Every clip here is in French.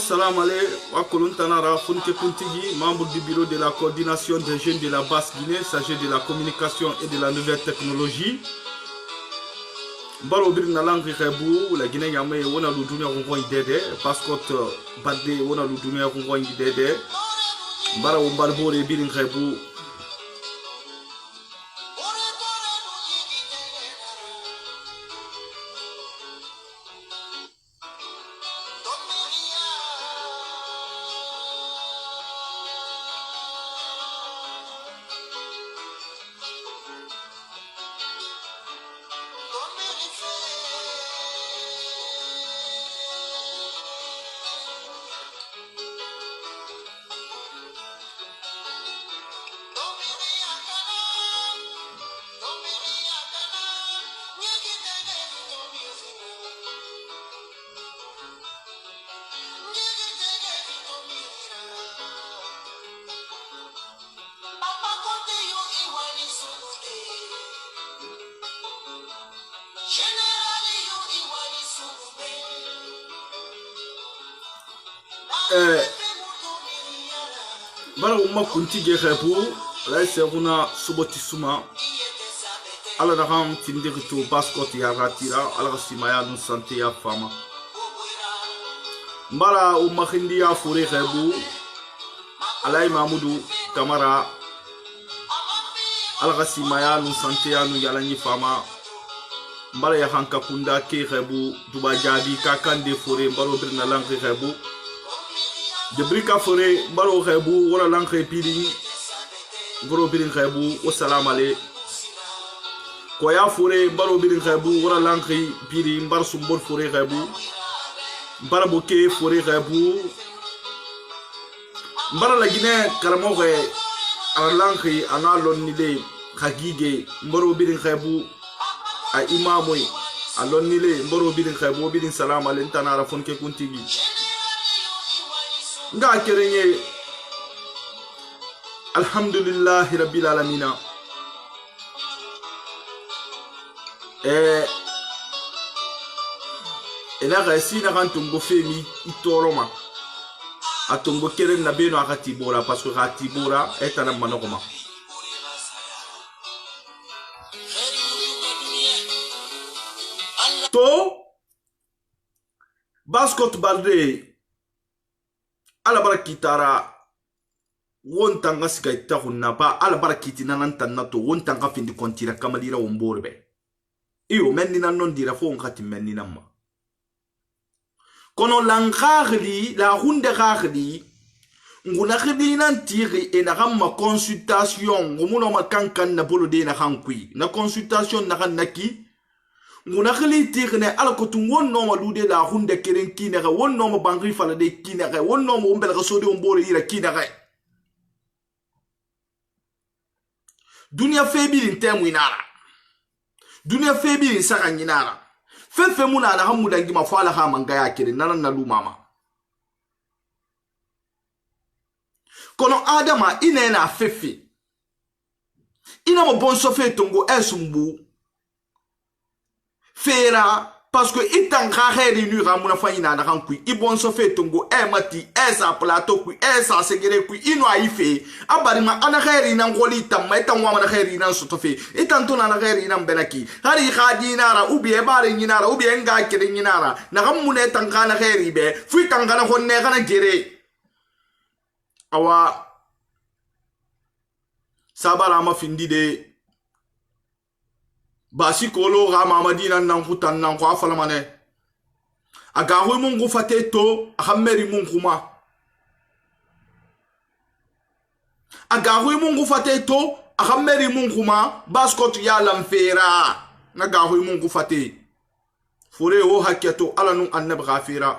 Salam Tanara, Funke Kuntigi, membre du bureau de la coordination des jeunes de la Basse-Guinée, chargé de la communication et de la nouvelle technologie. Baro bir na langue rebu la Guinée yamé wona lu dunia ko ngoy dede passport badde wona lu dunia ko ngoy dede baro barbore bir rebu bara umma kunti ge rebu la seruna suboti suma ala da ham tindirito passport ya ratira ala simaya no santé ya fama bara umma khindi ya fure rebu ala mamudu kamara ala simaya no santé ya no yala ni fama bara ya hanka kunda ke rebu duba jabi kakande fure baro birna langue rebu de brika fore baro rebu wala langue pili baro birin rebu wa salam ale ko ya fore baro birin rebu wala langue pili bar sumbor fore rebu bara boke fore rebu bara la Guinée karamo re ala langue ana lonni de khagige baro birin rebu a imamoy alonni le baro birin rebu birin salam ale tanara fonke kuntigi nga kerenye alhamdulillah rabbil alamin ela resi na kantungo femi itoroma atungo keren na beno akati bora parce que akati bora etana manokoma to baskot balde ala barakitara wontanga sigaita hunna ba ala barakiti nanantanna to wontanga findi kontira kamalira womborbe iyo menina non dira fo ngati menina ma kono langagli la hunde gagli nguna khidi nan tiri e na gamma consultation ngomuno makankan na bolode na hankui na consultation na ganaki nguna khili tirne ala ko tu wonno ma lude la hunde keren kinere wonno ma bangri fala de kinere wonno ma umbel rasodi ombore ira kinere dunia febi ntemu inara dunia febi nsaka nyinara fefe muna na hamu dangi mafala ha mangaya kere nanan na lumama kono adama ine na fefe ina mo bonso fe tongo esumbu fera parce que itan khaheri nu ramuna fayina na kankui ibon so fe tongo mati esa plateau kui esa segere kui ino aife abari ma ana khairi nan goli tamma itan wa na khairi nan soto fe itan to na khairi nan benaki hari khadinara ubi e bare nyinara ubi enga kede nyinara na kamune tan kana khairi be fu tan kana honne kana gere awa sabara ma findi de basi kolo ga mamadina nan kutan nan ko afala mane aga hu mun gu fate to ahameri mun kuma aga hu mun gu fate to ahameri mun kuma baskot ya lamfera na ga hu mun gu fate fure wo hakyato alanu annab ghafira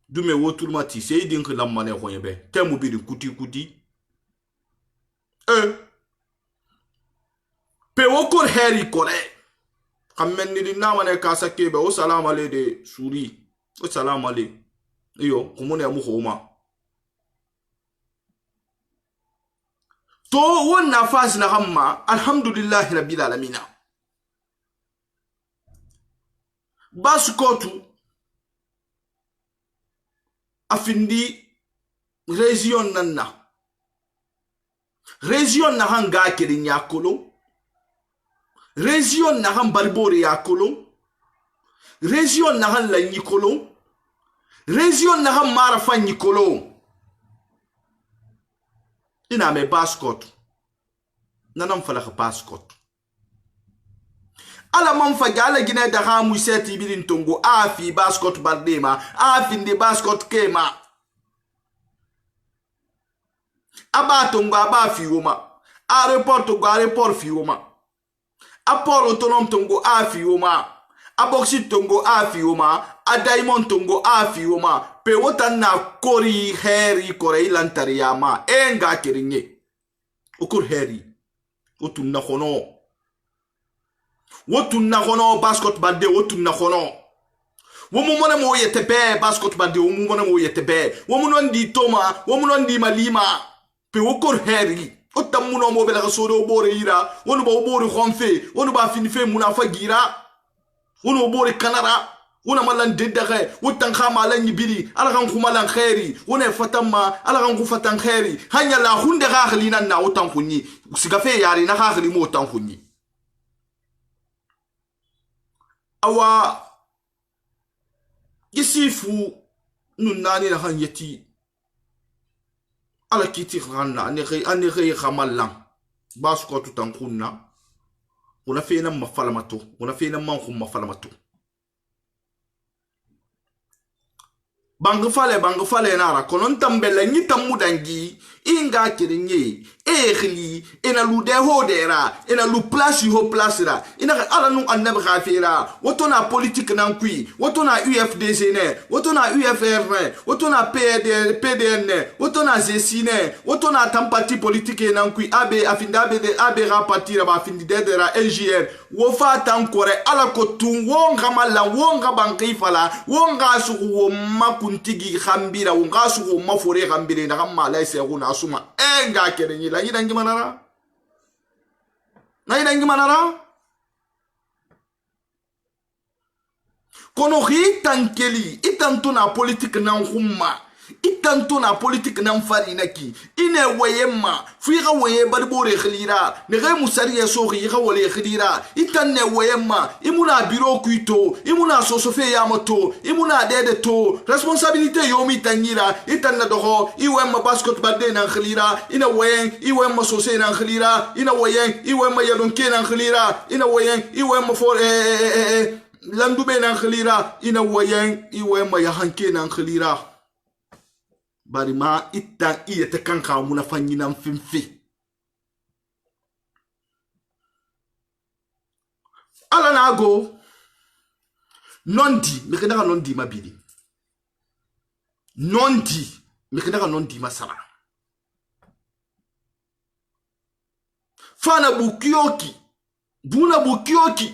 dume wotul mati seydin khilam mane khoyebe temu biri kuti pe wokor heri kore kammen ni na mane kasa kebe o salam ale de suri o salam ale iyo kumune mu khoma to wonna fas na hamma alhamdulillah rabbil alamin baskotu afindi region na hanga kirin yakolo region na han balbori yakolo region na han lanyikolo region na han marafa nyikolo ina me baskot nanam falaka baskot ala man fagala gina da hamu seti bidin tongo afi baskot bardema afi ndi baskot kema aba tongo aba fi woma a report tongo a report fi woma a port autonome tongo a fi woma a boxit tongo a fi woma a diamond tongo a fi woma pe wotan na kori heri kore ilantari yama enga kirinye ukur heri utun na khono wotun na khono baskot bande wotun na khono womu mona mo yetebe baskot bande womu mona mo yetebe womu non di toma womu non di malima pe wokor heri otamuno mo bela sodo bore ira wonu ba bore khonfe wonu ba finfe munafa gira wonu bore kanara wona malan dedare wotan khama lan yibiri ala kan khumalan khairi wona fatama ala kan khufatan khairi hanya la hunde ghakhli nan na wotan khunyi sigafe yari na ghakhli mo wotan khunyi awa yisifu nunani na hanyeti ala kiti khana ane ghe khamalan basko tutankunna una fena mafalamato una fena mankhum mafalamato bangfale nara konon tambele ni tamudangi inga kirinye ekhli ina lude hodera ina lu place ho place ra ina ala nu annab khafira wotona politique nan kui wotona UFDC ne wotona UFR ne wotona PDN ne wotona ZC ne wotona tampati politique nan kui AB afinda AB ra partir ba afindi dedera NGR wo fatan kore ala ko tun wonga mala wonga banki fala wonga su wo makuntigi khambira wonga su wo mafore khambire na kamma laise kuna asuma enga kerenyi la yidangi manara na yidangi manara kono hitankeli itantuna politique nan khumma itantuna politique nan farina ki ine wayemma figa waye barbore khilira ne gay musariya so khiga wale khilira itanne wayemma imuna biro kuito imuna sosofe yamato imuna dede to responsabilité yomi tanyira itanna doho iwemma basket badde nan khilira ina wayen iwemma sose nan khilira ina wayen iwemma yadonke nan khilira ina wayen iwemma for landube nan khilira ina wayen iwemma yahanke nan khilira bari ma itan iya ta kanka muna fanyi nan finfi ala na go nondi mekena ka nondi mabili nondi mekena ka nondi masala fana bukioki buna bukioki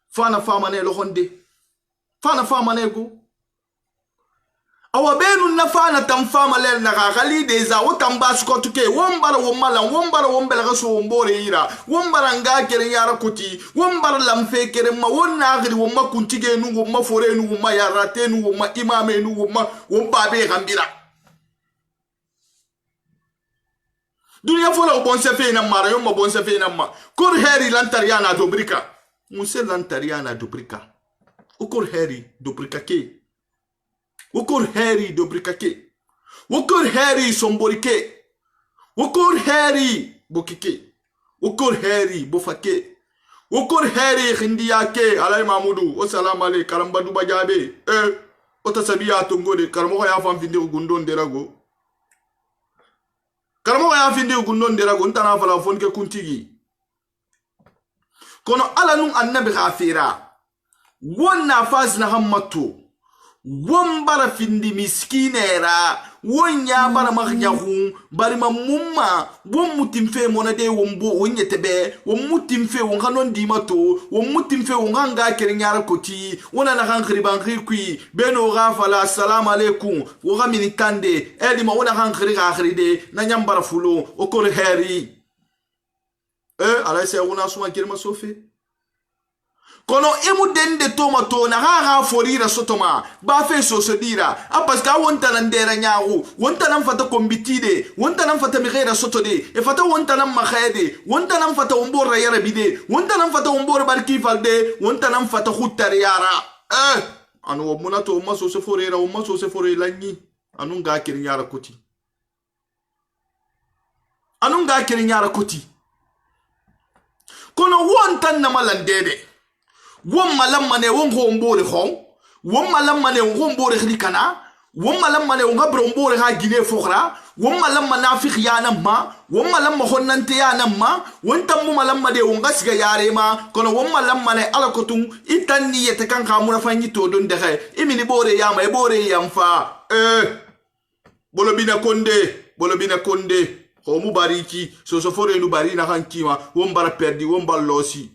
fana fama ne lohonde fana fama ne go awa benu nafana tamfama lel na gali deza wotamba skotu ke wombara womala wombara wombela gaso wombore ira wombara nga kere yara kuti wombara lamfe kere ma wonna agri womma kuntige nu womma fore nu womma yarate nu womma imame nu womma womba be gambira dunia fola bonse fe na mara yomma bonse fe na ma kor heri lantariana dobrika muse lantariana dobrika ukor heri dobrika ke wokor heri dobrikake wokor heri somborike wokor heri bokike wokor heri bofake wokor heri khindi yake alay mamudu o salam ale karamba duba jabe o tasabiya to ngode karamo ya fam findi gundon derago karamo ya findi gundon derago ntana fala fon ke kuntigi kono ala nun annabi khafira wonna faz na hammato won bara findi miskinera won ya bara maghyahu bari mamumma won mutimfe monade won won yetebe won mutimfe won hanon dimato won mutimfe won hanga kernyara koti wona na han khriban khirkui beno gafala assalamu alaikum wo gamini tande elima wona han khriga khride na nyambara fulo okol heri ala se wona suma kirma sofe kono emu dende tomato na ha forira sotoma ba fe so dira parce que wonta nan dera nyaawu wonta nan fata kombitide wonta nan fata mi ghaira sotode e fata wonta nan ma khayde wonta nan fata ombora yara bide wonta nan fata ombora barki falde wonta nan fata khuttar yara anu munato umma so se forira umma so se forira lanyi anu ga kirin yara koti anu ga kirin yara koti kono wonta na malandede won malam mane won gombore khon won malam mane won gombore khlikana won malam mane won gabro mbore ha gine fokhra won malam manafiq yana ma won malam ma honnante yana ma won tammu malam made won gasga yare ma kono won malam mane ala kotum itanni yete kan khamuna fanyi to don dexe imini bore yama e bore yamfa bolo bina konde ho mu bariki so fore nu bari na hankima won bara perdi won ballosi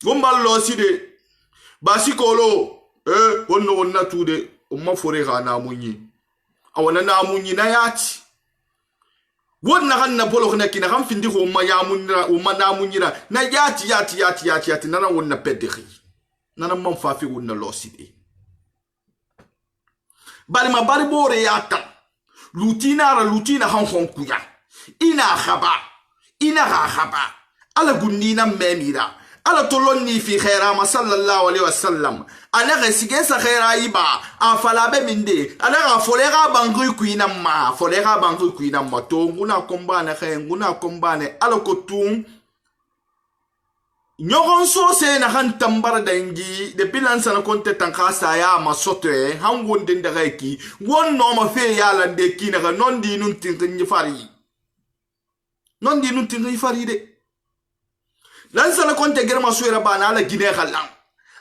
gombal losi de basi kolo wonno wonna tude umma fore ga na munyi awana na munyi na yati wonna ganna bolo khna kina kham findi ko umma ya munira umma na munyira na yati nana wonna pedri nana mam fafi wonna losi de bari ma bari bore yata lutina han kuya ina khaba ala gunnina memira ala tolonni fi khairama sallallahu alaihi wasallam ana resige sa khaira iba afala be minde ana ga folera bangui kuina ma to nguna kombane khay nguna kombane ala ko tum nyogon so se na han tambara dangi de bilansa na konte tankasa ya masote hangon den daga ki won no ma fe ya lande ki na non di nun tin fari de lansa na konte germa suera bana ala gine khalang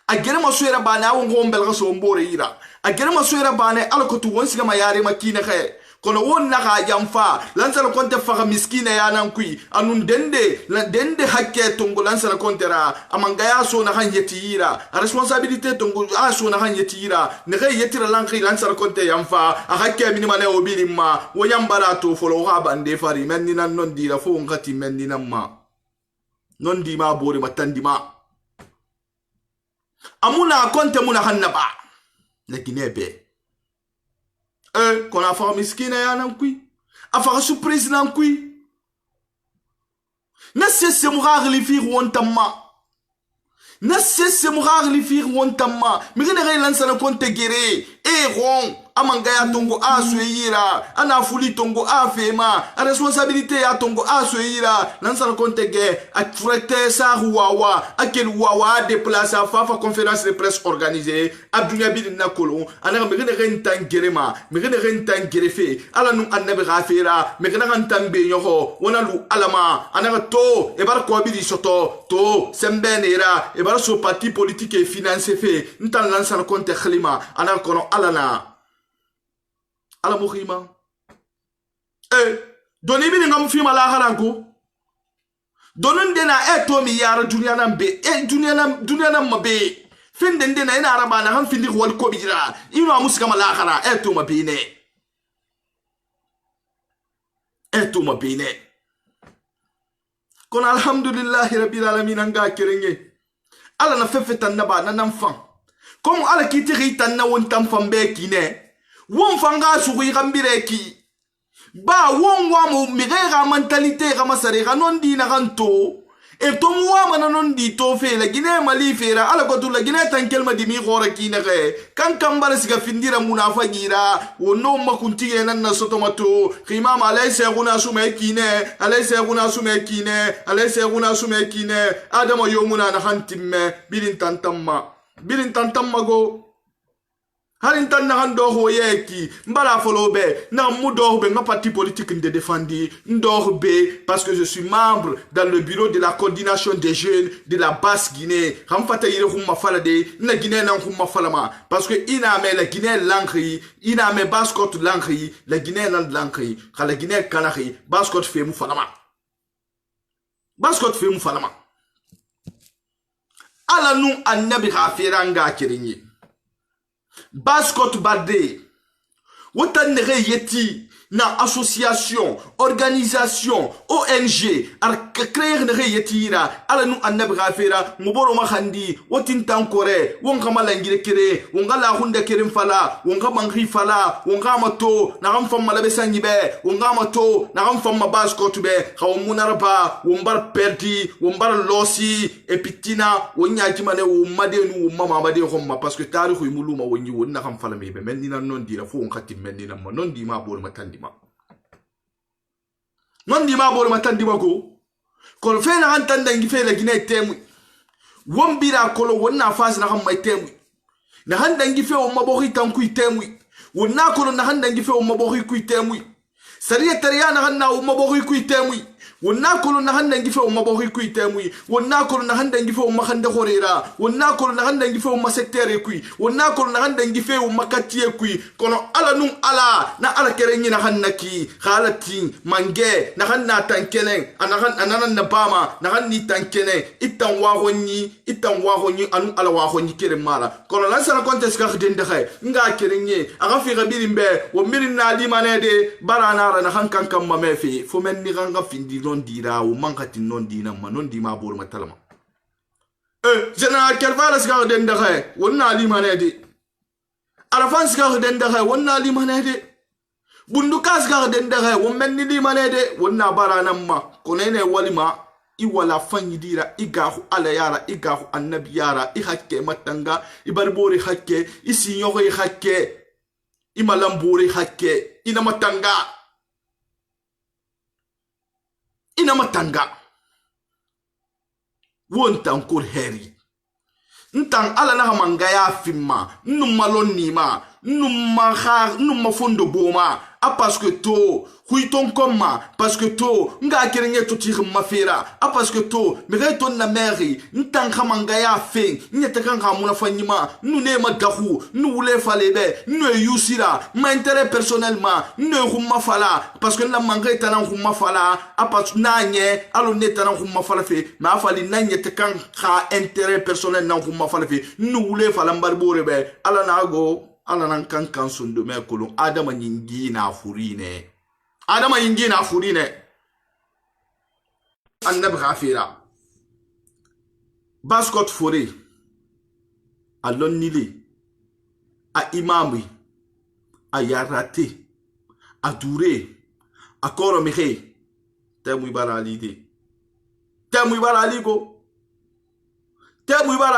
a germa suera bana won gombel ga so mbore ira a germa suera bana ala ko tu won siga mayare makina khay kono won na ga jamfa lansa na konte fa miskina ya nan kui anun dende hakke tongo lansa na konte ra amanga ya so na han yetira a responsabilité tongo a so na han yetira ne ga yetira lankri lansa na konte yamfa a hakke minima ne obilimma wo yambara to folo ha bande fari menni nan non dira fo ngati menni nan ma non di ma bore matandi ma amuna konte muna hannaba lakini ebe kona fa miskina ya nan kui afa surprise nan kui na sese mugagli fi wontamma mi gene gay lan sana konte gere ron amanga ya tongo asweira ana fuli tongo afema a responsabilité ya tongo asweira lan sana konte ge a frete sa huwawa akel wawa déplacer fa conférence de presse organisée abdunya bin nakolo ana mi gene gay tangerema mi gene gay tangerefe ala nu annabi ghafira mi gene gan tambe nyoho wona lu alama ana to e bar ko bi soto to sembenera e bar so parti politique et financier fe ntan lan sana konte khlima ana kono alana ala mukhima doni bini ngam fima la haranko donon dena to mi yara dunya nam be dunya nam mabe finde dena ina araba na han findi wal ko bijira ino musika mala khara to mabine kon alhamdulillah rabbil alamin anga kirenge ala na fefetan na ba na nam fan comme ala kitiri tan na won tam fambe kine won fanga sugui gambireki ba won wa mo migera mentalité ga masare ga non dina ganto e to muwa mana non di to fe la Guinée Mali fera ala ko to la Guinée tan kelma di mi khora kine ge kan kambara siga findira munafa gira wono makunti nan na soto mato khimam alaysa guna sume kine alaysa guna sume kine alaysa guna sume kine adama yomuna na hantimme bilin tantamma go harin tan na hando ho yeki mbala folobe na mudobe ma parti politique de défendi ndorbe parce que je suis membre dans le bureau de la coordination des jeunes de la basse Guinée ham fata yire humma fala de na Guinée na humma falama parce que ina me la Guinée lankri ina me baskot lankri la Guinée nan lankri khala Guinée kanari baskot fe mu falama ala nu annabi khafiranga kirinyi Baskot Bade, wotan yeti na association, organisation, ONG, ar créer yeti ira, ala nu annab gafera, muboro mahandi, wotin tankore, wonga malangire kere, wonga la hunda kerem fala, wonga mangri fala, wonga mato, na ramfam malabe sangibe, wonga mato, na ramfam baskot be, munaraba, wombar perdi, wombar losi, epitina, wonya kimane wumade nu mama made homma, parce que tarihu muluma wonyi wonna kam fala mebe, menina non dira fo onkatim menina non di ma bol matandi non di ma bol matandi ko kon fe na hantanda ngi fe la Guinée temu wombira kolo wonna fas na kam mai temu na handa ngi fe o mabori tanku temu wonna kolo na handa ngi fe o mabori ku temu sariya tariya na hanna o mabori ku temu wonna kolo na handa ngi fe o mabori ku temu wonna kolo na handa ngi fe o mahanda horera wonna kolo na handa ngi fe o masektere ku wonna kolo na handa ngi fe o makatie ku kono ala num ala na ala kerenyi na hannaki khalati mange na hanna tankenen ananan na bama na hanni tankenen itan wa honni anu ala wa honni kere mala kono la sala kontes ka khidende khay nga kerenyi aga fi gabirimbe wo mirin na limanede barana na hankan kam mamefi fo men ni ganga findi non dira ou mankati non dina ma non di ma bor matalama general Kelvara ska den da khay wonna ali manede arafan ska den da khay wonna ali manede bunduka ska den da khay won ni li manede wonna baranam ma konene walima i wala fanyi dira igahu ala yara igahu annabi yara i hakke matanga i barbori hakke i sinyogo i hakke i malambori hakke ina matanga wontan kur heri ntan ala na manga ya fimma num malon nima num fondo boma a parce que to huiton komma parce que to nga kerenge to tire mafera a parce que to me reton na meri ntan khamanga ya fe nyete kan khamuna fanyima nu ne madahu nu wule falebe nu yusira ma intérêt personnellement nu khumma fala parce que la manga tanan khumma fala a parce nanye alo ne tanan khumma fala fe ma fali nanye te kan kha intérêt personnel nan khumma fala fe nu wule fala mbarbore be ala nago ala nan kan sundo me kolon adama nyingi na furine annab ghafira baskot fore alon nili a imami a yarate a dure a koro mehe temu ibara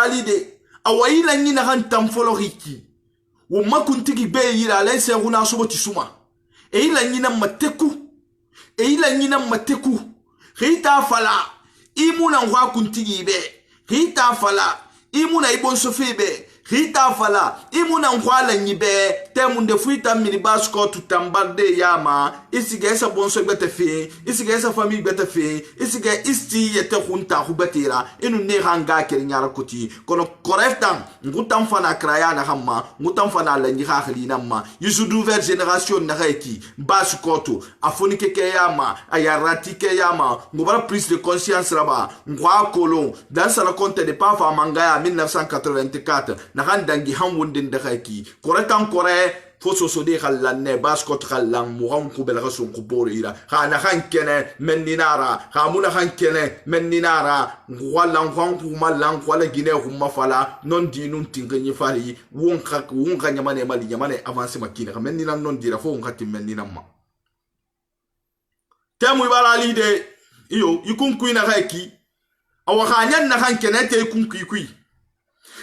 alide a wayila nyina han tamfolo hiki wo makuntiki be yira lese huna sobo tisuma e ila nyina mateku hita fala imuna ngwa kuntigi be hita fala imuna ibon sofebe hita fala imuna ngwala nyibe temunde fuita minibas ko tutambarde yama isiga esa bonso gbete fe isiga esa famille gbete fe isiga isti yete hunta hubetira inu ne hanga kernyara kuti kono correctam ngutam fana kraya na hamma ngutam fana la nyiha khlina ma yusu nouvelle génération na reki bas ko to afoni ke yama ayarati ke yama ngobara prise de conscience raba ngwa kolon dans la compte de pa fa mangaya 1984 na handangi hamwundin da kaki koretan kore foso so de khallanne baskot khallan muham kubel rasul kubor ira khana khankene menninara khamuna khankene menninara wala ngwangu malang wala gine humma fala non dinun tingani fari wonka nyamane mali nyamane avance makina mennina non dira fo ngati mennina ma temu ibala lide iyo yikun kuina kaki awa khanyan na kan kene te kun kui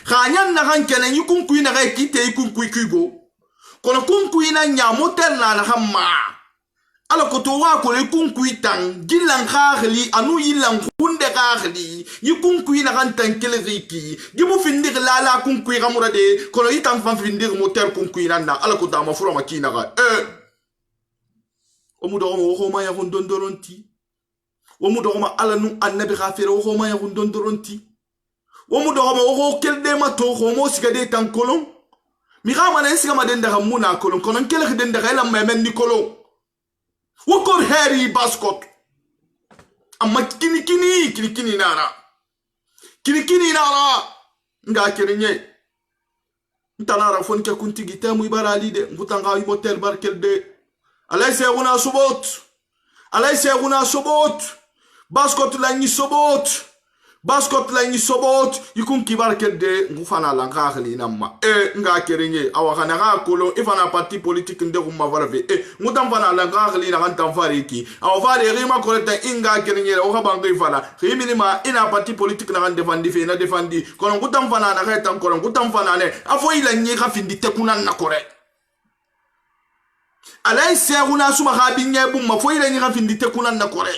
khanyan na kan kene yi kun kui na ga ki te kun kui go kono kun kui na nya motel na hamma ala ko to wa ko le kun kui tang gilan khali anu yilan kunde khali yi kun kui na kan tan kele riki gibu findir la kun kui gamura de kono yitan fan findir motel kun kui na ala ko ta ma furo makina ga o mu do ko ma ya kun dondoronti o mu do ma ala nu annabi khafira o ko ma ya kun dondoronti o mu do ma o ko kelde ma to ko mo sigade tan kolon mi ga mana siga ma den daga muna kolon konon kele den daga la memen ni kolon wokor heri baskot amma kini nara nga kirinye ntanara fon ke kunti gitemu ibarali de ngutanga hotel barkel de alayse una sobot baskot la ni sobot yikun kibarkel de ngufana la ngakhli namma nga kirinye awakana ga kolo ifana parti politique ndeku mavarave ngutam fana la ngakhli na kan tamfariki awfale rima koleta inga kirinye o habanga ifala khimini ma ina parti politique na kan defandi fe na defandi kono ngutam fana na khaitam kono ngutam fana ne afo ila nyi khafindi tekunan na kore alayse una suma khabinye bum ma fo ila nyi khafindi tekunan na kore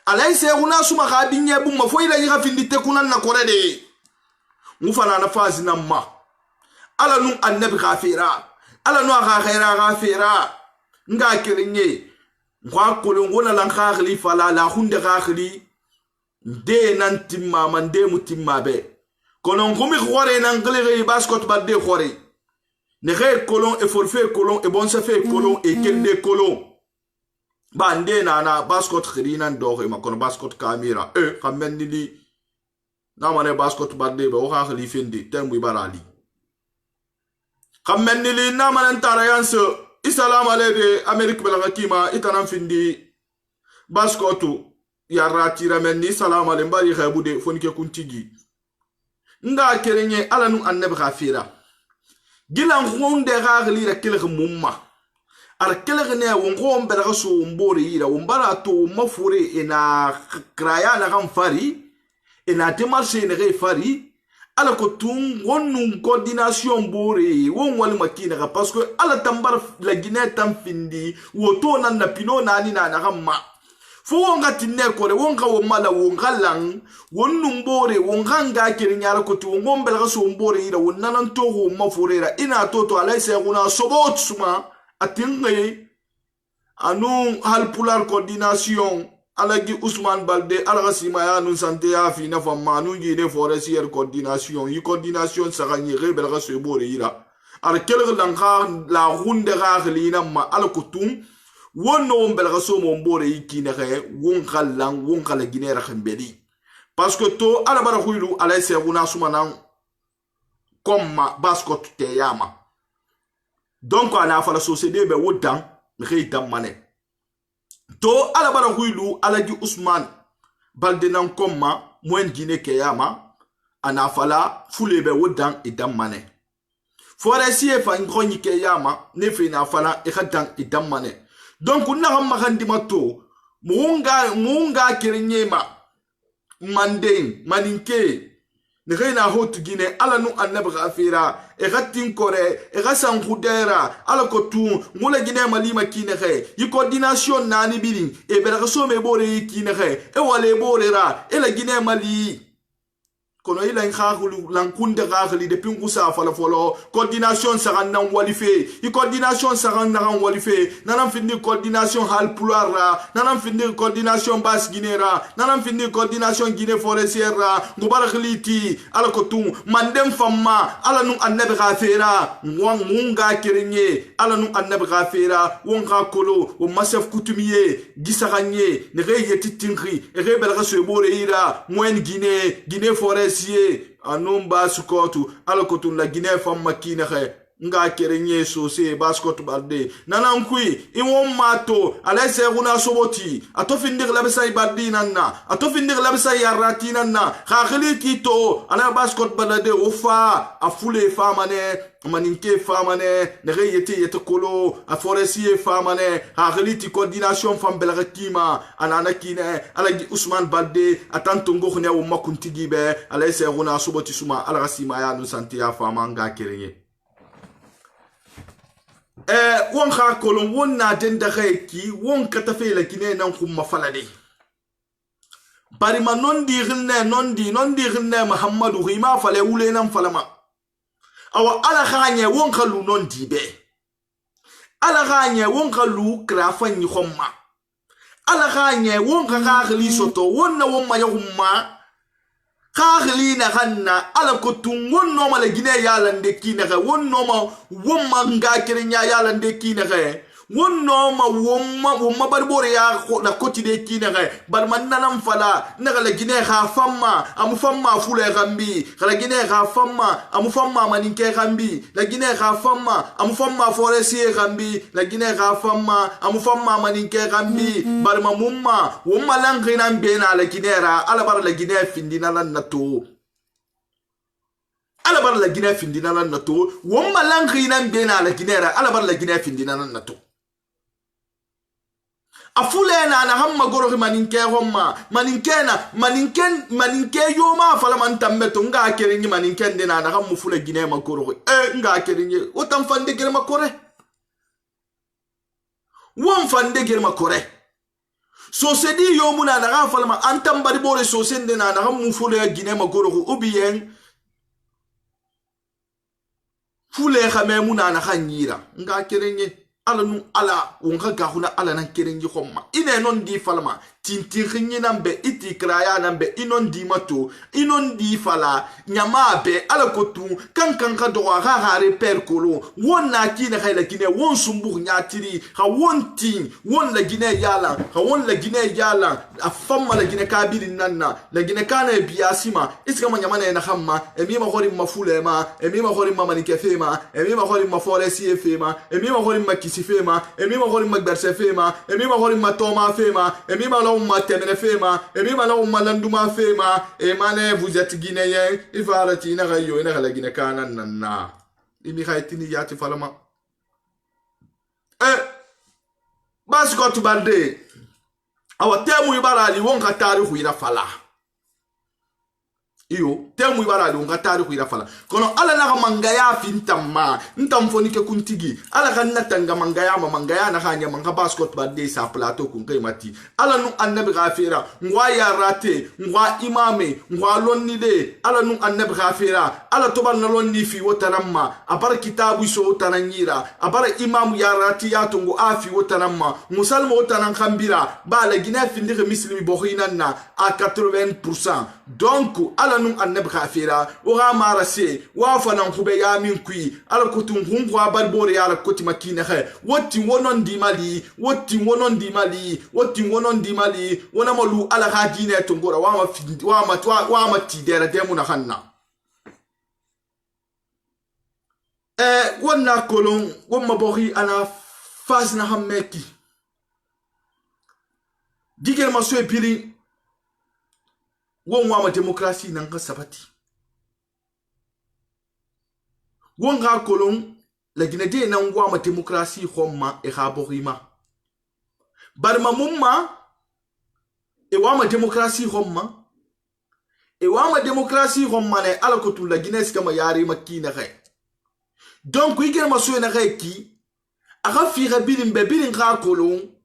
alayse una suma khabinye bum ma fo ila nyi khafindi tekunan na kore de ngufana na fazi namma ala nu annabi khafira ala nu khafira nga kirinye ngwa kolongo na lan khali fala la hunde khali de nan timma man de mutimma be konon komi khore nan gele baskot badde khore ne re kolon e forfait kolon e bon ça fait kolon e kende kolon bande na baskot khirina ndore ma kono baskot kamera kamenni li na mane baskot badde be o khali fendi tembu barali kamenni li na mane tarayanse Issalam alede Amerik belaga kima itanan findi baskotu ya ratira menni salam ale mbari khabude fonike kuntigi nga kerenye alanu annabi khafira gilan khonde gagli ra kelg mumma ar kelg ne won khom belaga so mbore yira won barato mafure ina kraya na gamfari ina demarche ne fari ala ko tun wonu coordination bore won wal makina parce que ala tambar la Guinée tam findi woto nan na pino nani na gamma fo wonga tinne ko le wonga wo mala wonga lang wonu bore wonga nga kirinyara ko tu ngombe la so bore ira wonan to ho mafurera ina toto ala se una sobot suma atinga anu hal pular coordination alagi Ousmane Balde algasima ya nun santé ya fi na famma nu ngine forestière coordination yi coordination sagani rebel ga so bore ira ar kelg langa la hunde ga glina ma alkutum wonno mbel ga so mo bore yikine re won khallang won khala ginera khambeli parce que to ala bara khuylu alay se guna sumana comme baskot te yama donc ana fa la société be wodan reitam mané to ala bara huilu alaji Ousmane Balde nan komma mwen Guinée keyama ana fala fulebe wodan idam mane foresi e fa ngroni keyama ne fe na fala e khadan idam mane donc na hamma khandi mato muunga kirenyema manden maninke ne reina hot Guinée ala nu annabi khafira e gatin kore e gasan khudera ala ko tu ngula Guinée malima kine khe yi coordination nani bilin e bera so me bore kine khe e wale bore ra e la Guinée mali kono ila nkhagulu lankunde gagli de pingusa fala folo coordination sagan nan walife yi coordination sagan nan walife nanam findi coordination hal pulara nanam findi coordination bas Guinera nanam findi coordination Guinée forestière ngubara khliti ala ko tu mandem famma ala nu annabi ghafira munga kirenye ala nu annabi ghafira wonga kolo o masaf kutumiye gisaganye ne reye titinri e rebel so bore ira mwen Guinée forestière anumba sukotu ala kotun la Guinée fam makina khe nga kerenye sose baskot barde nanan kui iwon mato alay seguna soboti ato findir labisa ibadi nanna ato findir labisa yarati nanna khakhili kito ana baskot balade ofa afule famane maninke famane nere yete kolo a foresier famane khakhili ti coordination fam belakima anana kine ala Ousmane Balde atantongo khne o makuntigibe alay seguna soboti suma ala rasima ya no santia fama nga kerenye won kha kolon won na den da ki won kata fe la kine nan kuma falade bari ma non di ginne Muhammadu rima fale wule nan falama awa ala khanye won khalu non di be ala khanye won khalu krafan ni khomma ala khanye won kha khali soto won na won ma yumma khali na hanna ala kutun won no mala gine yalan de kina ga won no ma won ma nga kirnya yalan de kina ga won no ma won ma barbore ya na koti de kina ga bar man nanam fala na la gine kha famma am famma fule gambi kala gine kha famma am famma maninke gambi la gine kha famma am famma foresier gambi la gine kha famma am famma maninke gambi bar ma mumma won ma langina bena la ginera ala bar la gine findina lan nato ala bar la gine findina lan nato won ma langina bena la ginera ala bar la gine findina lan nato afule na hamma goro maninke homma maninke yoma fala man tambeto nga kerengi maninke ndena na hammu fule gine magoro nga kerengi otam fande gere makore won fande gere makore so sedi yomuna na ga fala ma antam bari bore so sende na hammu fule gine magoro ubien fule khamemuna na khanyira nga kerengi ala nu ala wonka gahuna ala nan kerengi khomma ine non di falma tinti khinyi nambe iti kraya nambe inon di mato inon di fala nyama be ala kotu kan ka do ha hare per kolo won na kine khayla kine won sumbu nyatiri ha won tin won la gine yala ha won la gine yala afamma la gine kabirin nanna la gine kana biasima iska manyama na khamma emi ma khori mafule ma emi ma khori mama nikefema emi ma khori maforesi efema emi ma khori makisi fema emi ma khori magberse fema emi ma khori matoma fema emi ma law ma temene fema emi ma law ma landuma fema e mane vous êtes guinéen ifarati na gayo ina la guinée kana nanna imi khaytini yati falama bas ko tubalde awa temu ibarali wonka tarihu ira fala iyo temu ibarali wonka tarihu ira fala kono ala na mangaya fintamma ntamfoni ke kuntigi ala kan natanga mangaya na hanya manga baskot badde sa plateau kun kai mati ala nu annabi ghafira ngwa ya rate ngwa imame ngwa lonnide ala nu annabi ghafira ala toban na lonni fi wotanamma abar kitabu so tananyira abar imam ya rati ya tungu afi wotanamma musalmo wotanan khambira bala gina findire muslimi bohinanna à 80%. Donc ala nu annabi ghafira wa marase wa fanan khube ya min kui ala kutum hungwa balbore ya ala koti makina khe woti wonon di mali wona malu ala khadine tongora wa ma tidera demuna khanna wonna kolon womma bori ana fasna hammeki digel ma so pili wonwa ma demokrasi nan ka sabati wonga kolon la ginede nan wa ma demokrasi khomma e khaborima barma mumma e wa ma demokrasi khomma ne ala ko la gines kama yari makina khay donc igel ma so na khay ki aga fi gabilin bebilin kha kolon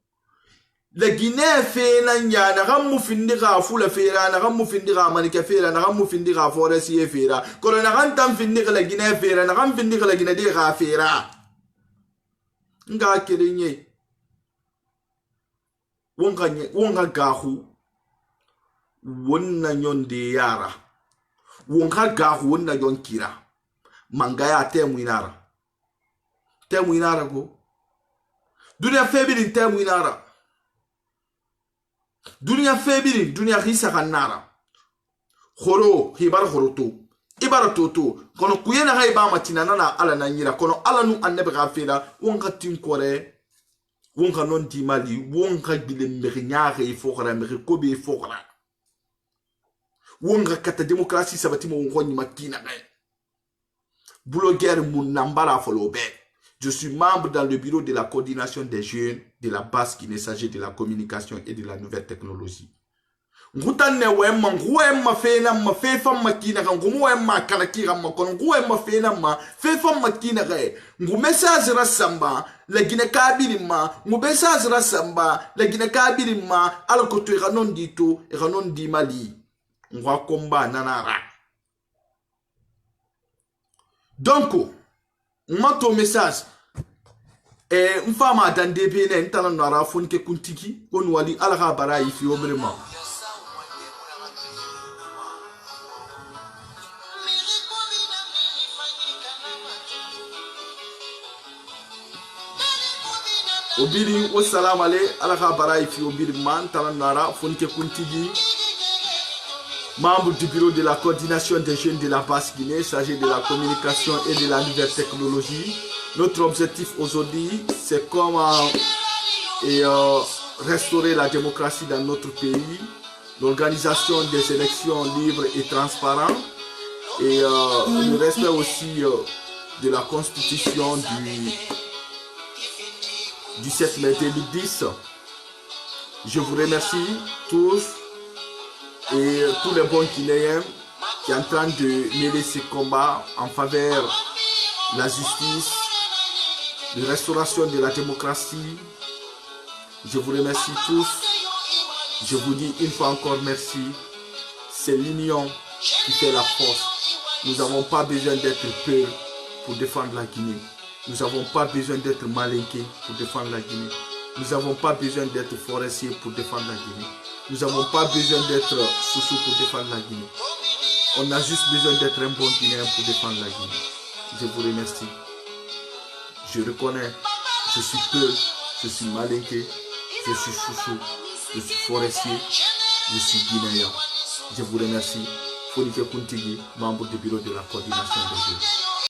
la Guinée fait na gamu findira fula fera na gamu findira manika fera na gamu findira foresi fera kono na gantam findira la Guinée fera na gam findira la Guinée de fera nga kerenye wonga gahu wonna nyonde yara wonga gahu wonna yonkira mangaya temu inara go dunia febili temu inara dunia febili dunia hisa kanara khoro hibar khoroto ibara toto kono kuyena ga iba matina nana ala na nyira kono ala nu annabi ga fela wonga tin kore wonga non di mali wonga bile mbere nyaare ifokra mbere kobe ifokra wonga kata demokrasi sabati mo ngoni makina ga blogueur mun nambara folobe. Je suis membre dans le bureau de la coordination des jeunes de la base qui s'agit de la communication et de la nouvelle technologie. Ngutane wema nguema fena ma fefa makina ga nguema kanakira ma kono nguema fena ma fefa makina ga ngu message rasamba la gine kabili ma ngu message rasamba la gine kabili ma ala ko to ranon dito ranon di mali ngwa komba nanara. Donc mato message mfama dande bene ntana nara fonke kuntiki on wali ala ga bara ifi obrema. Obiri wa salam ale ala ka barai fi obiri man talanara fonke kuntigi membre du bureau de la coordination des jeunes de la basse Guinée chargé de la communication et de la nouvelle technologie. Notre objectif aujourd'hui c'est comment restaurer la démocratie dans notre pays, l'organisation des élections libres et transparentes et le respect aussi de la constitution du 7 mai 2010. Je vous remercie tous et tous les bons Guinéens qui sont en train de mêler ces combats en faveur de la justice, de restauration de la démocratie. Je vous remercie tous. Je vous dis une fois encore merci. C'est l'union qui fait la force. Nous n'avons pas besoin d'être peur pour défendre la Guinée. Nous n'avons pas besoin d'être malinqués pour défendre la Guinée. Nous n'avons pas besoin d'être forestiers pour défendre la Guinée. Nous n'avons pas besoin d'être sous pour défendre la Guinée. On a juste besoin d'être un bon Guinéen pour défendre la Guinée. Je vous remercie. Je reconnais, je suis peu, je suis malinqué, je suis chouchou, je suis forestier, je suis Guinéen. Je vous remercie. Fonike Kuntigi, membre du bureau de la coordination des jeunes.